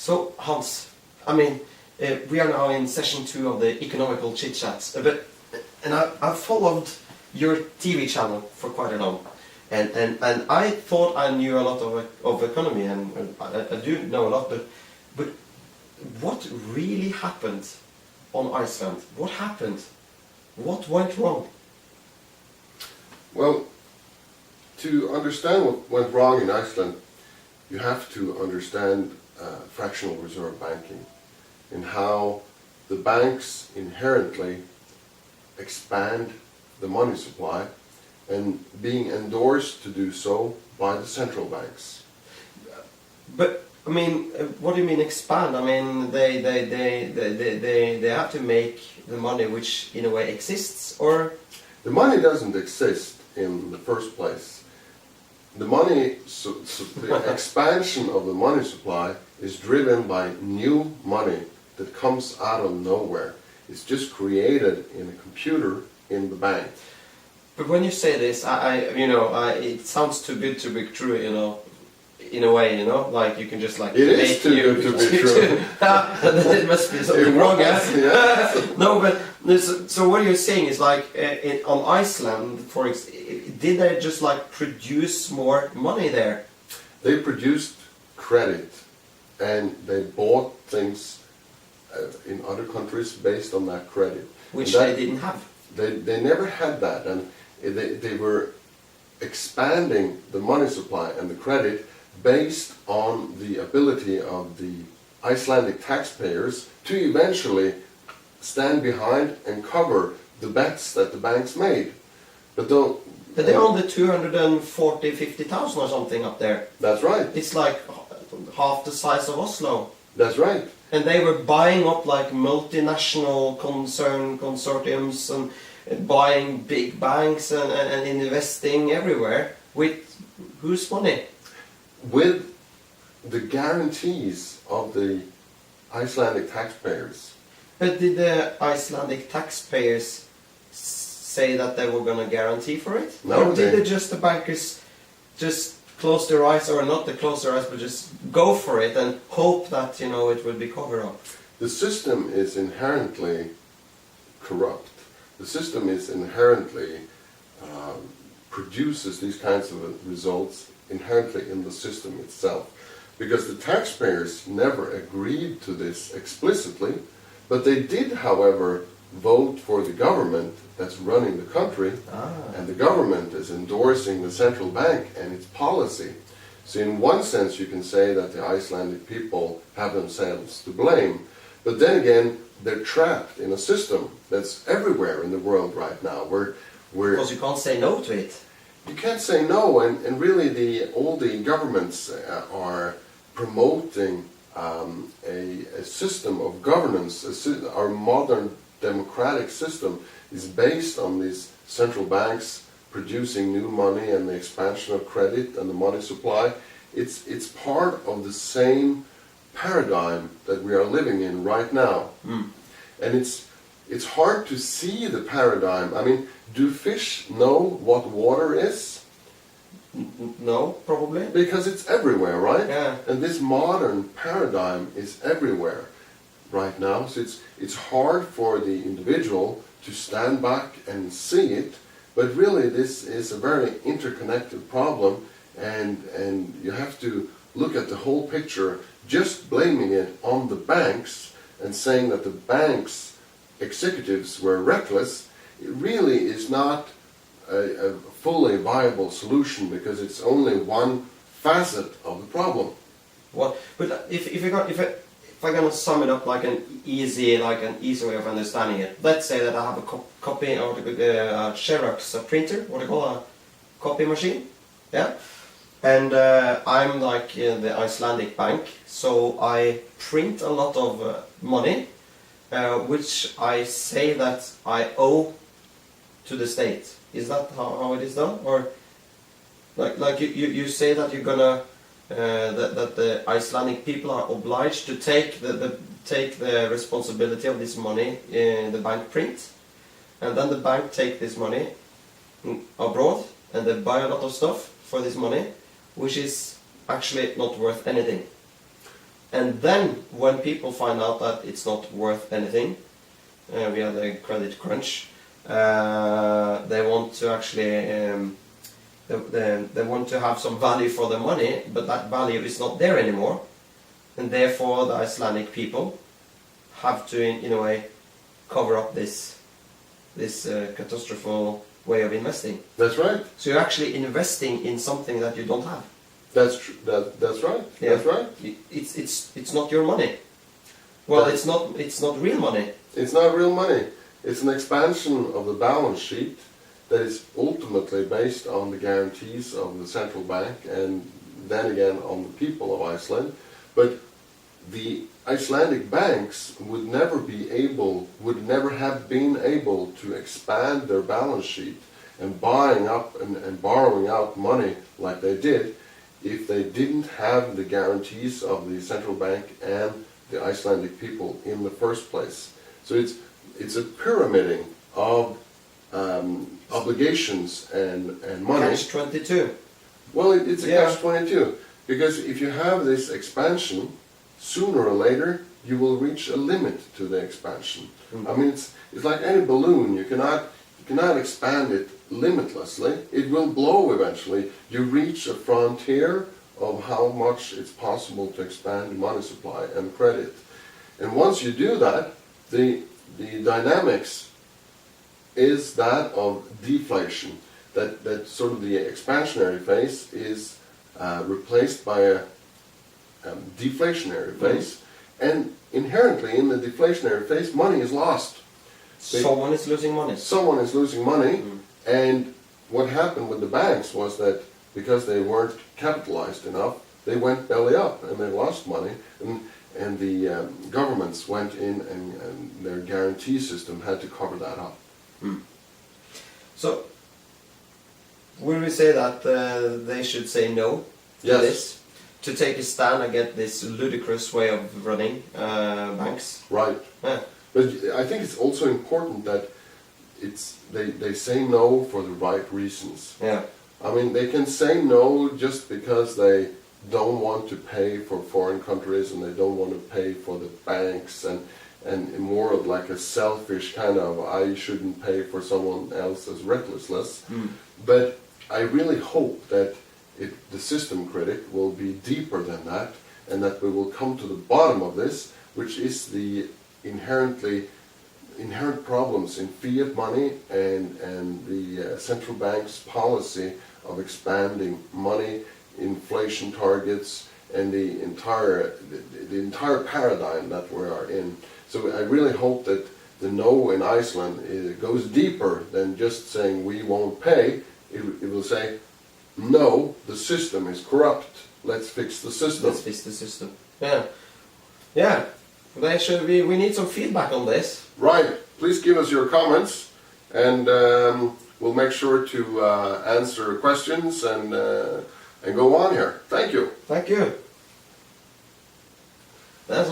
So Hans, I mean, we are now in session 2 of the economical chit chats, and I've followed your TV channel for quite a long, and I thought I knew a lot of economy, and I do know a lot, but what really happened on Iceland? What happened? What went wrong? Well, to understand what went wrong in Iceland, you have to understand fractional reserve banking and how the banks inherently expand the money supply and being endorsed to do so by the central banks. But I mean, what do you mean expand? I mean, they have to make the money which in a way exists, or the money doesn't exist in the first place. The money, the expansion of the money supply is driven by new money that comes out of nowhere. It's just created in a computer in the bank. But when you say this, it sounds too good to be true, in a way, like you can just like... It is too good to be true. It must be something wrong, yes. No, but so what you're saying is like on Iceland, did they just like produce more money there? They produced credit and they bought things in other countries based on that credit. Which they didn't have. They never had that, and they were expanding the money supply and the credit based on the ability of the Icelandic taxpayers to eventually stand behind and cover the bets that the banks made. But they own the 50,000 or something up there. That's right. It's like half the size of Oslo. That's right. And they were buying up like multinational consortiums and buying big banks and investing everywhere with whose money? With the guarantees of the Icelandic taxpayers. But did the Icelandic taxpayers say that they were going to guarantee for it? No, or did the bankers just close their eyes, or not to close their eyes, but just go for it and hope that it would be covered up? The system is inherently corrupt. The system is inherently produces these kinds of results inherently in the system itself, because the taxpayers never agreed to this explicitly, but they did, however, vote for the government that's running the country, and the government is endorsing the central bank and its policy. So in one sense you can say that the Icelandic people have themselves to blame, but then again they're trapped in a system that's everywhere in the world right now, where because you can't say no to it. You can't say no, and really all the governments are promoting a system of governance. Our modern democratic system is based on these central banks producing new money and the expansion of credit and the money supply. It's part of the same paradigm that we are living in right now. And it's hard to see the paradigm. I mean, do fish know what water is? No, probably. Because it's everywhere, right? Yeah. And this modern paradigm is everywhere right now. So it's hard for the individual to stand back and see it. But really this is a very interconnected problem, and you have to look at the whole picture. Just blaming it on the banks and saying that the banks' executives were reckless, it really is not a fully viable solution, because it's only one facet of the problem. Well, but if I'm gonna sum it up like an easy way of understanding it, let's say that I have a copy or a Xerox printer, what do you call a copy machine, yeah, and I'm like the Icelandic bank, so I print a lot of money, which I say that I owe to the state. Is that how it is done, or like you say that you're gonna that the Icelandic people are obliged to take the responsibility of this money in the bank print, and then the bank take this money abroad and they buy a lot of stuff for this money, which is actually not worth anything. And then when people find out that it's not worth anything, we had a credit crunch, they want to actually they want to have some value for their money, but that value is not there anymore, and therefore the Icelandic people have to, in a way, cover up this catastrophic way of investing. That's right. So you're actually investing in something that you don't have. That's right. Yeah. That's right. It's not your money. Well, it's not real money. It's not real money. It's an expansion of the balance sheet that is ultimately based on the guarantees of the central bank and then again on the people of Iceland. But the Icelandic banks would never have been able to expand their balance sheet and buying up and borrowing out money like they did if they didn't have the guarantees of the central bank and the Icelandic people in the first place. So it's a pyramiding of obligations and money. Catch-22. Well, it's a Yeah. catch-22 because if you have this expansion, sooner or later you will reach a limit to the expansion. I mean, it's like any balloon. You cannot expand it limitlessly. It will blow eventually. You reach a frontier of how much it's possible to expand the money supply and credit. And once you do that, the dynamics is that of deflation. That sort of the expansionary phase is replaced by a deflationary phase. And inherently in the deflationary phase, money is lost. Someone is losing money. Someone is losing money, and what happened with the banks was that because they weren't capitalized enough, they went belly up and they lost money, and the governments went in and their guarantee system had to cover that up. So, will we say that they should say no to Yes. this? To take a stand against this ludicrous way of running banks? Right. Yeah. But I think it's also important that they say no for the right reasons. Yeah. I mean, they can say no just because they don't want to pay for foreign countries and they don't want to pay for the banks and more of like a selfish kind of I shouldn't pay for someone else's recklessness. But I really hope that the system critic will be deeper than that and that we will come to the bottom of this, which is the inherent problems in fiat money and the central bank's policy of expanding money, inflation targets, and the entire paradigm that we are in. So I really hope that the no in Iceland goes deeper than just saying we won't pay. It will say, no, the system is corrupt. Let's fix the system. Let's fix the system. Yeah. Yeah. We need some feedback on this. Right. Please give us your comments, and we'll make sure to answer questions and go on here. Thank you. Thank you. That's